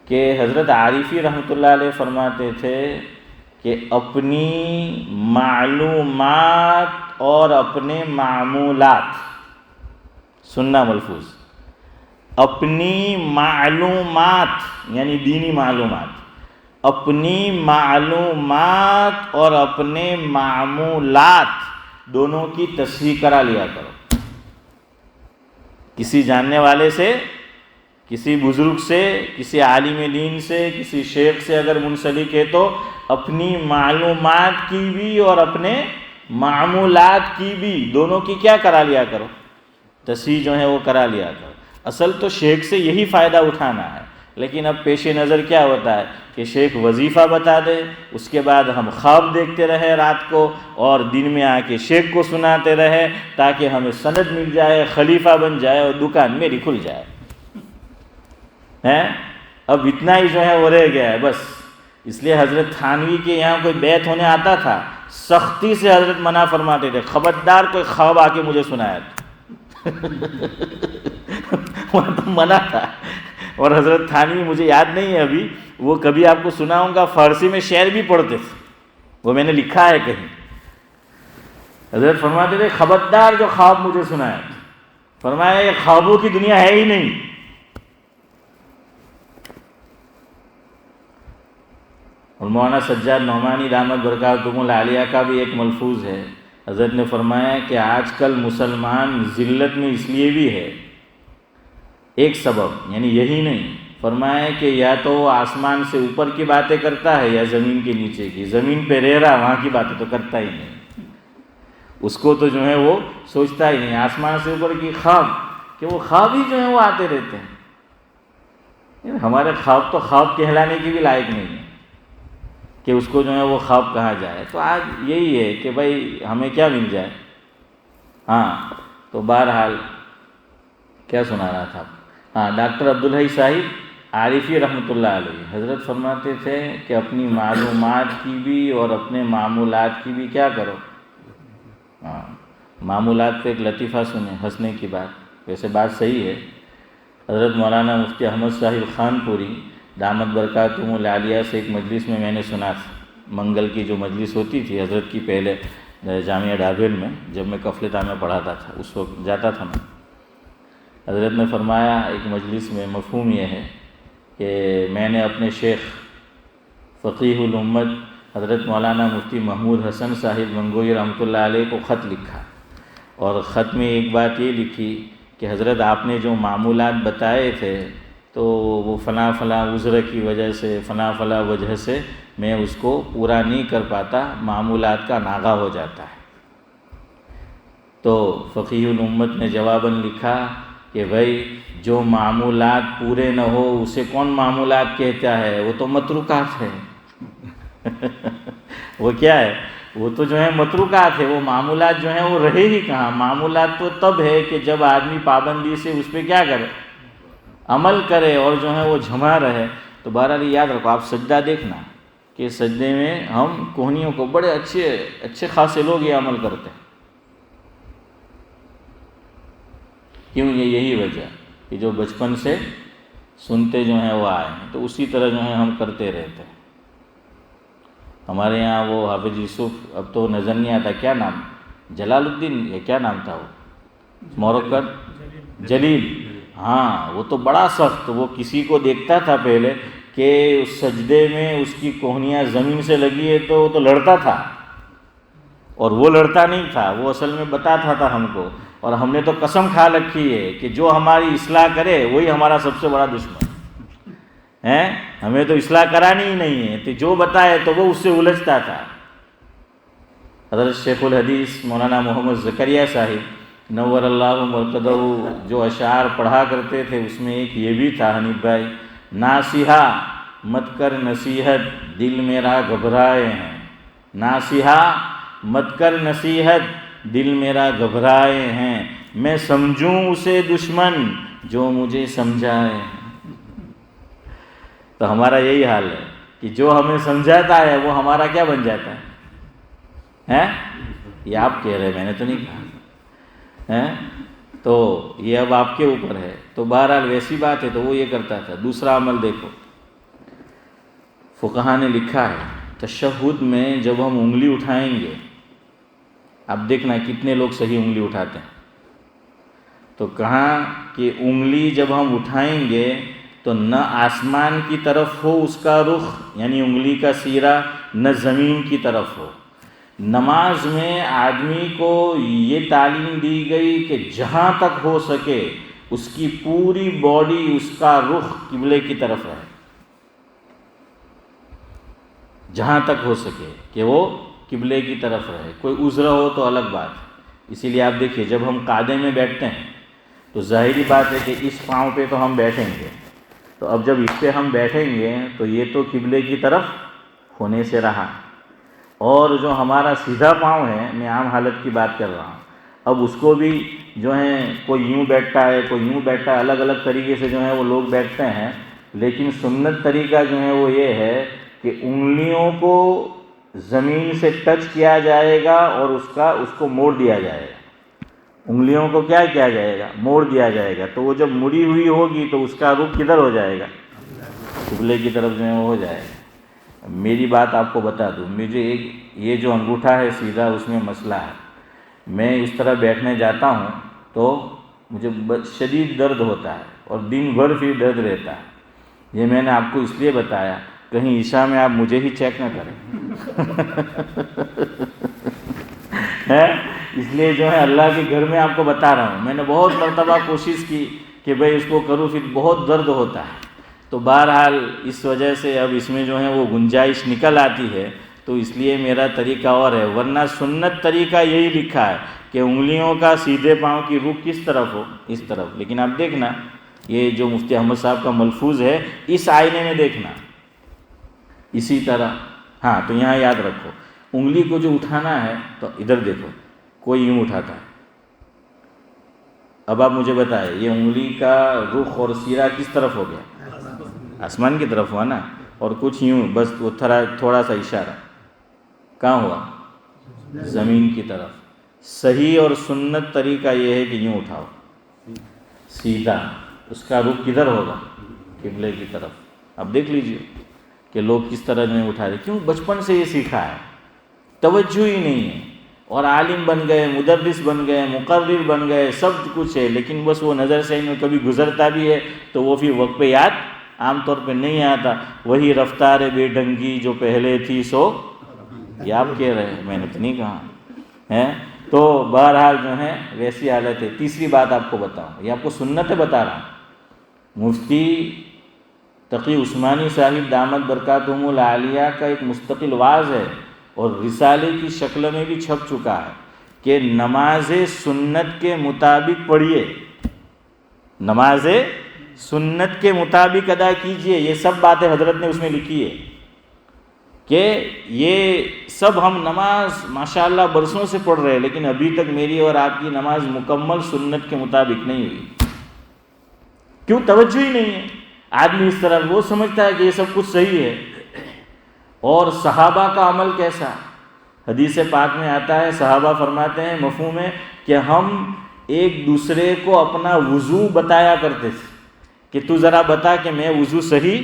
کہ حضرت عارفی رحمۃ اللہ علیہ فرماتے تھے کہ اپنی معلومات اور اپنے معمولات، سننا ملفوظ، اپنی معلومات یعنی دینی معلومات، اپنی معلومات اور اپنے معمولات دونوں کی تصحیح کرا لیا کرو۔ کسی جاننے والے سے، کسی بزرگ سے، کسی عالم دین سے، کسی شیخ سے اگر منسلک ہے تو اپنی معلومات کی بھی اور اپنے معمولات کی بھی، دونوں کی کیا کرا لیا کرو، تصحیح جو ہے وہ کرا لیا کرو۔ اصل تو شیخ سے یہی فائدہ اٹھانا ہے، لیکن اب پیش نظر کیا ہوتا ہے کہ شیخ وظیفہ بتا دے، اس کے بعد ہم خواب دیکھتے رہے رات کو، اور دن میں آ کے شیخ کو سناتے رہے تاکہ ہمیں سند مل جائے، خلیفہ بن جائے اور دکان میری کھل جائے۔ اب اتنا ہی جو ہے وہ رہ گیا ہے بس۔ اس لیے حضرت تھانوی کے یہاں کوئی بیعت ہونے آتا تھا، سختی سے حضرت منع فرماتے تھے، خبردار کوئی خواب آ کے مجھے سنایا وہاں تو منع تھا۔ اور حضرت تھانوی مجھے یاد نہیں ہے ابھی، وہ کبھی آپ کو سناؤں گا، فارسی میں شعر بھی پڑھتے تھے، وہ میں نے لکھا ہے کہیں۔ حضرت فرماتے تھے خبردار جو خواب مجھے سنایا، فرمایا یہ خوابوں کی دنیا ہے ہی نہیں۔ اور مولانا سجاد نعمانی دامت برکاتہم العالیہ کا بھی ایک ملفوظ ہے، حضرت نے فرمایا کہ آج کل مسلمان ذلت میں اس لیے بھی ہے، ایک سبب یعنی یہی نہیں، فرمایا کہ یا تو وہ آسمان سے اوپر کی باتیں کرتا ہے یا زمین کے نیچے کی، زمین پہ رہ رہا وہاں کی باتیں تو کرتا ہی نہیں، اس کو تو جو ہے وہ سوچتا ہی نہیں۔ آسمان سے اوپر کی خواب، کہ وہ خواب ہی جو ہے وہ آتے رہتے ہیں۔ ہمارے خواب تو خواب کہلانے کی بھی لائق نہیں ہے کہ اس کو جو ہے وہ خواب کہا جائے۔ تو آج یہی ہے کہ بھائی ہمیں کیا مل جائے۔ تو بہرحال کیا سنا رہا تھا، ڈاکٹر عبدالحی صاحب عارفی رحمۃ اللہ علیہ حضرت فرماتے تھے کہ اپنی معلومات کی بھی اور اپنے معمولات کی بھی کیا کرو۔ معمولات پہ ایک لطیفہ سنیں، ہنسنے کی بات، ویسے بات صحیح ہے۔ حضرت مولانا مفتی احمد صاحب خان پوری دامت برکاتہم العالیہ سے ایک مجلس میں نے سنا تھا، منگل کی جو مجلس ہوتی تھی حضرت کی، پہلے جامعہ ڈابیل میں جب میں کفلتا میں پڑھاتا تھا اس وقت جاتا تھا میں۔ حضرت نے فرمایا ایک مجلس میں، مفہوم یہ ہے کہ میں نے اپنے شیخ فقیہ الامت حضرت مولانا مفتی محمود حسن صاحب گنگوئی رحمۃ اللہ علیہ کو خط لکھا، اور خط میں ایک بات یہ لکھی کہ حضرت آپ نے جو معمولات بتائے تھے تو وہ فلاں فلاں عذر کی وجہ سے، فلاں فلاں وجہ سے میں اس کو پورا نہیں کر پاتا، معمولات کا ناغہ ہو جاتا ہے۔ تو فقیہ الامت نے جواباً لکھا کہ بھائی جو معمولات پورے نہ ہو اسے کون معمولات کہتا ہے، وہ تو متروکات ہے۔ وہ کیا ہے، وہ تو جو ہے متروکات ہے، وہ معمولات جو ہیں وہ رہے ہی کہاں. معمولات تو تب ہے کہ جب آدمی پابندی سے اس پہ کیا کرے، عمل کرے اور جو ہے وہ جھما رہے. تو بہرحال یاد رکھو، آپ سجدہ دیکھنا کہ سجدے میں ہم کوہنیوں کو بڑے اچھے خاصے لوگ یہ عمل کرتے ہیں. کیوں؟ یہی وجہ کہ جو بچپن سے سنتے جو ہیں وہ آئے ہیں، تو اسی طرح جو ہے ہم کرتے رہتے ہیں. ہمارے یہاں وہ حافظ یوسف، اب تو نظر نہیں آتا، کیا نام، جلال الدین، یہ کیا نام تھا وہ، مورکر جلیل. ہاں وہ تو بڑا سخت، وہ کسی کو دیکھتا تھا پہلے کہ اس سجدے میں اس کی کوہنیاں زمین سے لگی ہے تو وہ تو لڑتا تھا، اور وہ لڑتا نہیں تھا، وہ اصل میں بتاتا تھا ہم کو. اور ہم نے تو قسم کھا رکھی ہے کہ جو ہماری اصلاح کرے وہی ہمارا سب سے بڑا دشمن ہے. ہمیں تو اصلاح کرانی ہی نہیں ہے، تو جو بتائے تو وہ اس سے الجھتا تھا. حضرت شیخ الحدیث مولانا محمد زکریا صاحب نور اللہ مرقدہ جو اشعار پڑھا کرتے تھے، اس میں ایک یہ بھی تھا، حنیف بھائی، ناصحہ مت کر نصیحت دل میرا گھبرائے ہیں. ناصحہ مت کر نصیحت دل میرا گھبرائے ہیں، میں سمجھوں اسے دشمن جو مجھے سمجھائے. تو ہمارا یہی حال ہے کہ جو ہمیں سمجھاتا ہے وہ ہمارا کیا بن جاتا ہے. یہ آپ کہہ رہے، میں نے تو نہیں کہا. تو یہ اب آپ کے اوپر ہے. تو بہرحال ویسی بات ہے، تو وہ یہ کرتا تھا. دوسرا عمل دیکھو، فقہا نے لکھا ہے تشہد میں جب ہم انگلی اٹھائیں گے، اب دیکھنا کتنے لوگ صحیح انگلی اٹھاتے ہیں. تو کہاں کہ انگلی جب ہم اٹھائیں گے تو نہ آسمان کی طرف ہو اس کا رخ، یعنی انگلی کا سیرا، نہ زمین کی طرف ہو. نماز میں آدمی کو یہ تعلیم دی گئی کہ جہاں تک ہو سکے اس کی پوری باڈی، اس کا رخ قبلے کی طرف رہے. جہاں تک ہو سکے کہ وہ قبلے کی طرف رہے. کوئی عذر ہو تو الگ بات. اسی لیے آپ دیکھیے جب ہم قعدے میں بیٹھتے ہیں تو ظاہری بات ہے کہ اس پاؤں پہ تو ہم بیٹھیں گے. تو اب جب اس پہ ہم بیٹھیں گے تو یہ تو قبلے کی طرف ہونے سے رہا، اور جو ہمارا سیدھا پاؤں ہے، میں عام حالت کی بات کر رہا ہوں، اب اس کو بھی جو ہے کوئی یوں بیٹھتا ہے، کوئی یوں بیٹھتا ہے، الگ الگ طریقے سے جو ہے وہ لوگ بیٹھتے ہیں. لیکن سنت طریقہ جو ہے وہ یہ ہے کہ انگلیوں کو زمین سے ٹچ کیا جائے گا اور اس کو موڑ دیا جائے گا. انگلیوں کو کیا کیا جائے گا، موڑ دیا جائے گا. تو وہ جب مڑی ہوئی ہوگی تو اس کا رخ کدھر ہو جائے گا، قبلے کی طرف جو ہے وہ ہو جائے گا. میری بات آپ کو بتا دوں، مجھے یہ جو انگوٹھا ہے سیدھا، اس میں مسئلہ ہے. میں اس طرح بیٹھنے جاتا ہوں تو مجھے شدید درد ہوتا ہے اور دن بھر پھر درد رہتا ہے. یہ میں نے آپ کو اس لیے بتایا کہیں عشاء میں آپ مجھے ہی چیک نہ کریں. اس لیے جو ہے اللہ کے گھر میں آپ کو بتا رہا ہوں. میں نے بہت مرتبہ کوشش کی کہ بھئی اس کو کروں، پھر بہت درد ہوتا ہے. تو بہرحال اس وجہ سے اب اس میں جو ہے وہ گنجائش نکل آتی ہے، تو اس لیے میرا طریقہ اور ہے. ورنہ سنت طریقہ یہی لکھا ہے کہ انگلیوں کا سیدھے پاؤں کی رخ کس طرف ہو، اس طرف. لیکن آپ دیکھنا یہ جو مفتی احمد صاحب کا ملفوظ ہے، اس آئینے میں دیکھنا اسی طرح. ہاں تو یہاں یاد رکھو، انگلی کو جو اٹھانا ہے تو ادھر دیکھو، کوئی یوں اٹھاتا ہے. اب آپ مجھے بتائیں یہ انگلی کا رخ اور سیرا کس طرف ہو گیا، آسمان کی طرف ہوا نا. اور کچھ یوں بس وہ تھوڑا سا اشارہ کہاں ہوا، زمین کی طرف. صحیح اور سنت طریقہ یہ ہے کہ یوں اٹھاؤ سیدھا، اس کا رخ کدھر ہوگا، قبلے کی طرف. اب دیکھ لیجئے کہ لوگ کس طرح میں اٹھا رہے. کیوں؟ بچپن سے یہ سیکھا ہے، توجہ ہی نہیں ہے. اور عالم بن گئے، مدرس بن گئے، مقرر بن گئے، سب کچھ ہے، لیکن بس وہ نظر سے میں کبھی گزرتا بھی ہے تو وہ پھر وقت پہ یاد عام طور پہ نہیں آتا. وہی رفتار بے ڈنگی جو پہلے تھی سو یہ آپ کہہ رہے ہیں، میں نے تو نہیں کہا ہے. تو بہرحال جو ہے ویسی حالت ہے. تیسری بات آپ کو بتاؤں، یہ آپ کو سنت بتا رہا ہوں. مفتی تقی عثمانی صاحب دامت برکاتہم العالیہ کا ایک مستقل واعظ ہے اور رسالے کی شکل میں بھی چھپ چکا ہے کہ نماز سنت کے مطابق پڑھیے، نماز سنت کے مطابق ادا کیجئے. یہ سب باتیں حضرت نے اس میں لکھی ہے. کہ یہ سب ہم نماز ماشاءاللہ برسوں سے پڑھ رہے ہیں، لیکن ابھی تک میری اور آپ کی نماز مکمل سنت کے مطابق نہیں ہوئی. کیوں؟ توجہ ہی نہیں ہے. آدمی اس طرح وہ سمجھتا ہے کہ یہ سب کچھ صحیح ہے. اور صحابہ کا عمل کیسا؟ حدیث پاک میں آتا ہے، صحابہ فرماتے ہیں مفہوم ہے کہ ہم ایک دوسرے کو اپنا وضو بتایا کرتے تھے کہ تو ذرا بتا کہ میں وضو صحیح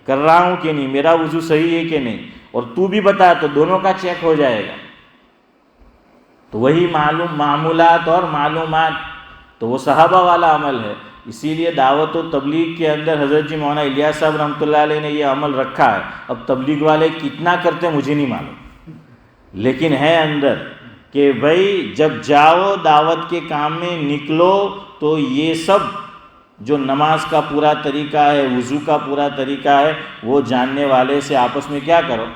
کر رہا ہوں کہ نہیں، میرا وضو صحیح ہے کہ نہیں، اور تو بھی بتا تو دونوں کا چیک ہو جائے گا. تو وہی معمولات اور معلومات، تو وہ صحابہ والا عمل ہے. اسی لیے دعوت و تبلیغ کے اندر حضرت جی مولانا الیاس صاحب رحمۃ اللہ علیہ نے یہ عمل رکھا ہے. اب تبلیغ والے کتنا کرتے مجھے نہیں معلوم، لیکن ہے اندر کہ بھائی جب جاؤ دعوت کے کام میں نکلو تو یہ سب جو نماز کا پورا طریقہ ہے، وضو کا پورا طریقہ ہے، وہ جاننے والے سے آپس میں کیا کرو،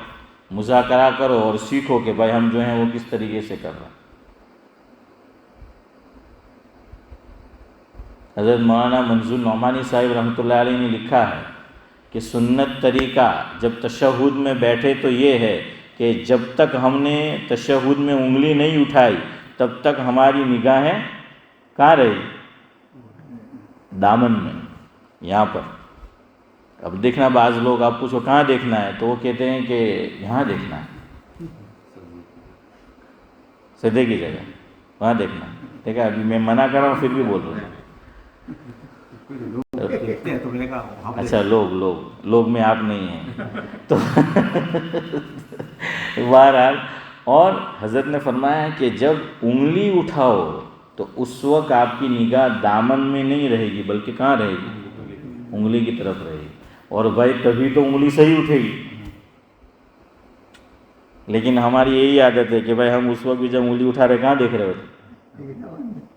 مذاکرہ کرو اور سیکھو کہ بھائی ہم جو ہیں وہ کس طریقے سے کر رہے ہیں. حضرت مولانا منظور نعمانی صاحب رحمۃ اللہ علیہ نے لکھا ہے کہ سنت طریقہ جب تشہد میں بیٹھے تو یہ ہے کہ جب تک ہم نے تشہد میں انگلی نہیں اٹھائی تب تک ہماری نگاہیں کہاں رہی؟ دامن میں، یہاں پر. اب دیکھنا بعض لوگ آپ پوچھو کہاں دیکھنا ہے تو وہ کہتے ہیں کہ یہاں دیکھنا ہے، سجدے کی جگہ وہاں دیکھنا ہے. دیکھا ابھی میں منع کر رہا ہوں پھر بھی بول رہا ہوں. اچھا لوگ میں آپ نہیں ہیں تو بہرحال. اور حضرت نے فرمایا ہے کہ جب انگلی اٹھاؤ تو اس وقت آپ کی نگاہ دامن میں نہیں رہے گی بلکہ کہاں رہے گی؟ انگلی کی طرف رہے گی. اور بھائی تبھی تو انگلی صحیح اٹھے گی. لیکن ہماری یہی عادت ہے کہ بھائی ہم اس وقت بھی جب انگلی اٹھا رہے کہاں دیکھ رہے ہوتے،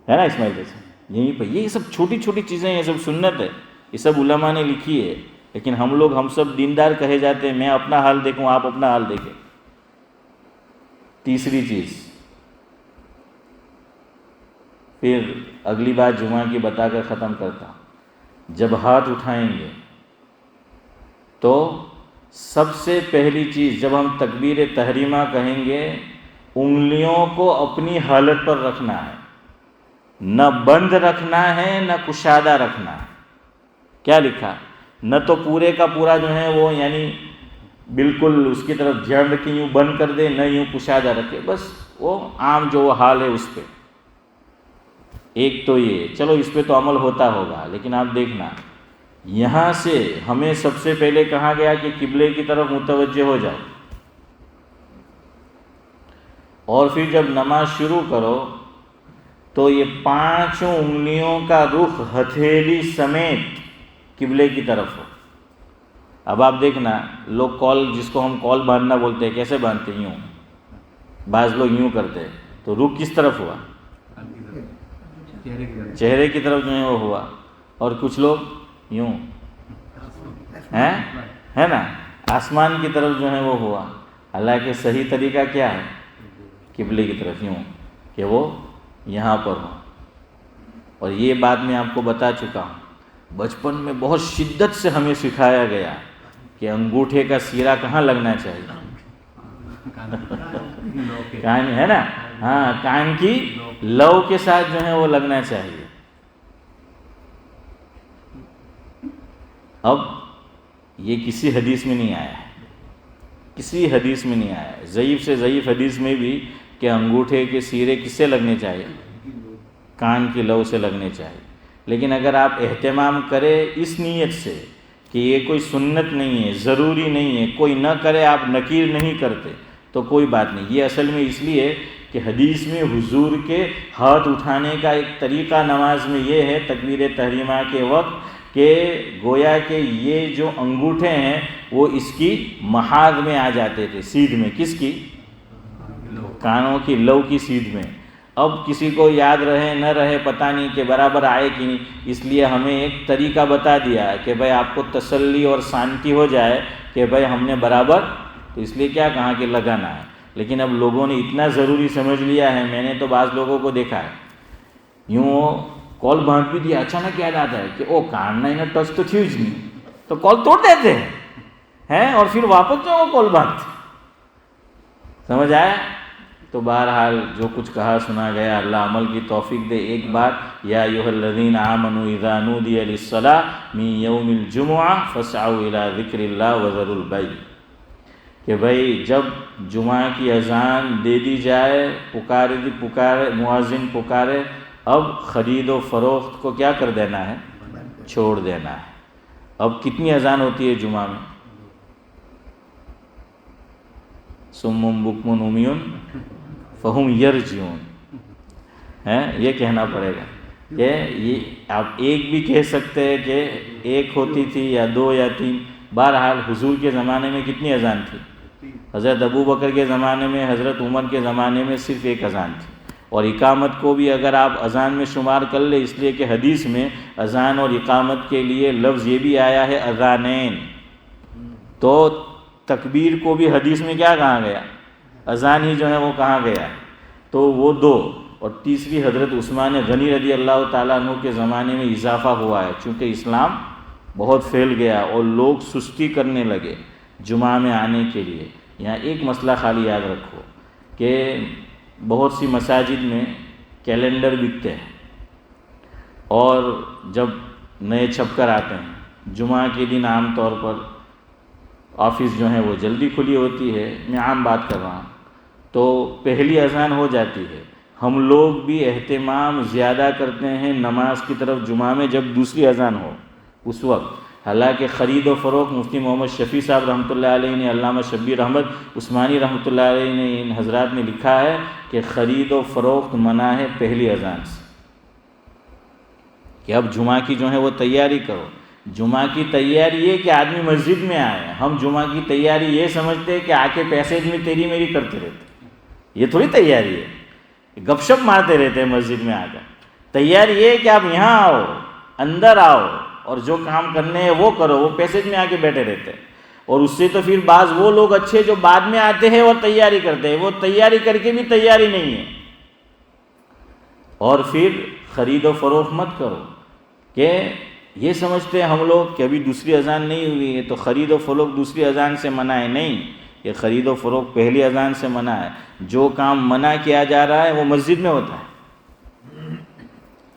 ہے نا اسماعیل جیسے یہیں پہ. یہ سب چھوٹی چھوٹی چیزیں، یہ سب سنت ہے، یہ سب علماء نے لکھی ہے. لیکن ہم سب دیندار کہے جاتے ہیں، میں اپنا حال دیکھوں آپ اپنا حال دیکھیں. تیسری چیز پھر اگلی بات جمعہ کی بتا کر ختم کرتا ہوں. جب ہاتھ اٹھائیں گے تو سب سے پہلی چیز جب ہم تکبیر تحریمہ کہیں گے انگلیوں کو اپنی حالت پر رکھنا ہے، نہ بند رکھنا ہے نہ کشادہ رکھنا ہے. کیا لکھا؟ نہ تو پورے کا پورا جو ہے وہ یعنی بالکل اس کی طرف دھیان رکھیں یوں بند کر دے، نہ یوں کشادہ رکھے، بس وہ عام جو حال ہے اس پہ. ایک تو یہ چلو اس پہ تو عمل ہوتا ہوگا، لیکن آپ دیکھنا یہاں سے ہمیں سب سے پہلے کہا گیا کہ قبلے کی طرف متوجہ ہو جاؤ، اور پھر جب نماز شروع کرو تو یہ 5 انگلیوں کا رخ ہتھیلی سمیت قبلے کی طرف ہو. اب آپ دیکھنا لوگ کال، جس کو ہم کال باندھنا بولتے ہیں، کیسے باندھتے ہیں؟ یوں. بعض لوگ یوں کرتے ہیں تو رخ کس طرف ہوا؟ چہرے کی طرف جو ہے وہ ہوا. اور کچھ لوگ یوں ہے نا، آسمان کی طرف جو ہے وہ ہوا. حالانکہ صحیح طریقہ کیا ہے؟ قبلے کی طرف یوں کہ وہ یہاں پر ہو. اور یہ بات میں آپ کو بتا چکا ہوں، بچپن میں بہت شدت سے ہمیں سکھایا گیا کہ انگوٹھے کا سیرا کہاں لگنا چاہیے؟ کان ہے نا، ہاں کان کی لو کے ساتھ جو ہے وہ لگنا چاہیے. اب یہ کسی حدیث میں نہیں آیا ہے، کسی حدیث میں نہیں آیا ہے. ضعیف سے ضعیف حدیث میں بھی کہ انگوٹھے کے سیرے کس سے لگنے چاہیے؟ کان کی لو سے لگنے چاہیے. لیکن اگر آپ اہتمام کریں اس نیت سے کہ یہ کوئی سنت نہیں ہے، ضروری نہیں ہے، کوئی نہ کرے آپ نکیر نہیں کرتے تو کوئی بات نہیں. یہ اصل میں اس لیے کہ حدیث میں حضور کے ہاتھ اٹھانے کا ایک طریقہ نماز میں یہ ہے تکبیر تحریمہ کے وقت کہ گویا کہ یہ جو انگوٹھے ہیں وہ اس کی محاذ میں آ جاتے تھے، سیدھ میں. کس کی؟ کانوں کی لو کی سیدھ میں. اب کسی کو یاد رہے نہ رہے پتہ نہیں کہ برابر آئے کہ نہیں، اس لیے ہمیں ایک طریقہ بتا دیا ہے کہ بھائی آپ کو تسلی اور شانتی ہو جائے کہ بھائی ہم نے برابر، تو اس لیے کیا کہا کہ لگانا ہے. لیکن اب لوگوں نے اتنا ضروری سمجھ لیا ہے، میں نے تو بعض لوگوں کو دیکھا ہے یوں کال باندھ بھی دیا، اچانک یاد آتا ہے کہ او کان نہیں ٹچ تو تھی نہیں، تو کال توڑ دیتے ہیں اور پھر واپس جو کال باندھتے. سمجھ آیا؟ تو بہرحال جو کچھ کہا سنا گیا، اللہ عمل کی توفیق دے۔ ایک بات، یا ایھا الذین آمنوا اذا نودی للصلاۃ من یوم الجمعہ فاسعوا الی ذکر اللہ وذروا البیع، کہ بھائی جب جمعہ کی اذان دے دی جائے، پکارے مؤذن پکارے، اب خرید و فروخت کو کیا کر دینا ہے؟ چھوڑ دینا ہے۔ اب کتنی اذان ہوتی ہے جمعہ میں؟ صم بکم عمی فہم یرجعون، یہ کہنا پڑے گا کہ یہ آپ ایک بھی کہہ سکتے ہیں کہ ایک ہوتی تھی یا دو یا تین۔ بہرحال حضور کے زمانے میں کتنی اذان تھی؟ حضرت ابو بکر کے زمانے میں، حضرت عمر کے زمانے میں صرف ایک اذان تھی۔ اور اقامت کو بھی اگر آپ اذان میں شمار کر لیں، اس لیے کہ حدیث میں اذان اور اقامت کے لیے لفظ یہ بھی آیا ہے اذانین، تو تکبیر کو بھی حدیث میں کیا کہا گیا؟ اذان ہی جو ہے وہ کہا گیا، تو وہ دو۔ اور تیسری حضرت عثمان غنی رضی اللہ تعالیٰ عنہ کے زمانے میں اضافہ ہوا ہے، چونکہ اسلام بہت پھیل گیا اور لوگ سستی کرنے لگے جمعہ میں آنے کے لیے۔ یہاں ایک مسئلہ خالی یاد رکھو کہ بہت سی مساجد میں کیلنڈر بکتے ہیں، اور جب نئے چھپ کر آتے ہیں جمعہ کے دن عام طور پر آفس جو ہے وہ جلدی کھلی ہوتی ہے، میں عام بات کر رہا ہوں، تو پہلی اذان ہو جاتی ہے۔ ہم لوگ بھی اہتمام زیادہ کرتے ہیں نماز کی طرف جمعہ میں جب دوسری اذان ہو اس وقت۔ حالانکہ خرید و فروخت مفتی محمد شفیع صاحب رحمۃ اللہ علیہ نے، علامہ شبیر احمد عثمانی رحمۃ اللہ علیہ نے، ان حضرات نے لکھا ہے کہ خرید و فروخت منع ہے پہلی اذان سے، کہ اب جمعہ کی جو ہے وہ تیاری کرو۔ جمعہ کی تیاری یہ کہ آدمی مسجد میں آئے، ہم جمعہ کی تیاری یہ سمجھتے ہیں کہ آ کے پیسیج میں تیری میری کرتے رہتے، یہ تھوڑی تیاری ہے، گپ شپ مارتے رہتے ہیں مسجد میں آ کر۔ تیاری یہ ہے کہ آپ یہاں آؤ، اندر آؤ، اور جو کام کرنے ہیں وہ کرو۔ وہ پیسیج میں آ کے بیٹھے رہتے ہیں، اور اس سے تو پھر بعض وہ لوگ اچھے جو بعد میں آتے ہیں اور تیاری کرتے ہیں، وہ تیاری کر کے بھی تیاری نہیں ہے۔ اور پھر خرید و فروخت مت کرو، کہ یہ سمجھتے ہیں ہم لوگ کہ ابھی دوسری اذان نہیں ہوئی ہے تو خرید و فروخت دوسری اذان سے منع ہے۔ نہیں، یہ خرید و فروخت پہلی اذان سے منع ہے۔ جو کام منع کیا جا رہا ہے وہ مسجد میں ہوتا ہے،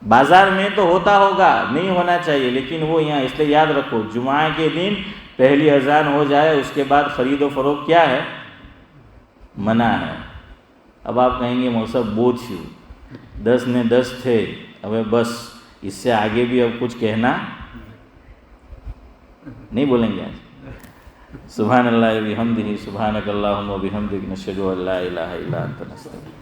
بازار میں تو ہوتا ہوگا، نہیں ہونا چاہیے، لیکن وہ یہاں اس لیے یاد رکھو، جمعہ کے دن پہلی اذان ہو جائے اس کے بعد خرید و فروخت کیا ہے؟ منع ہے۔ اب آپ کہیں گے مول صاحب بوجھ ہو، 10 نے 10 تھے، اب بس اس سے آگے بھی اب کچھ کہنا نہیں بولیں گے آج؟ سبحان اللہ و بحمدہ، سبحانک اللہم و بحمدک، نشہد ان لا الہ الا انت، نستغفرک۔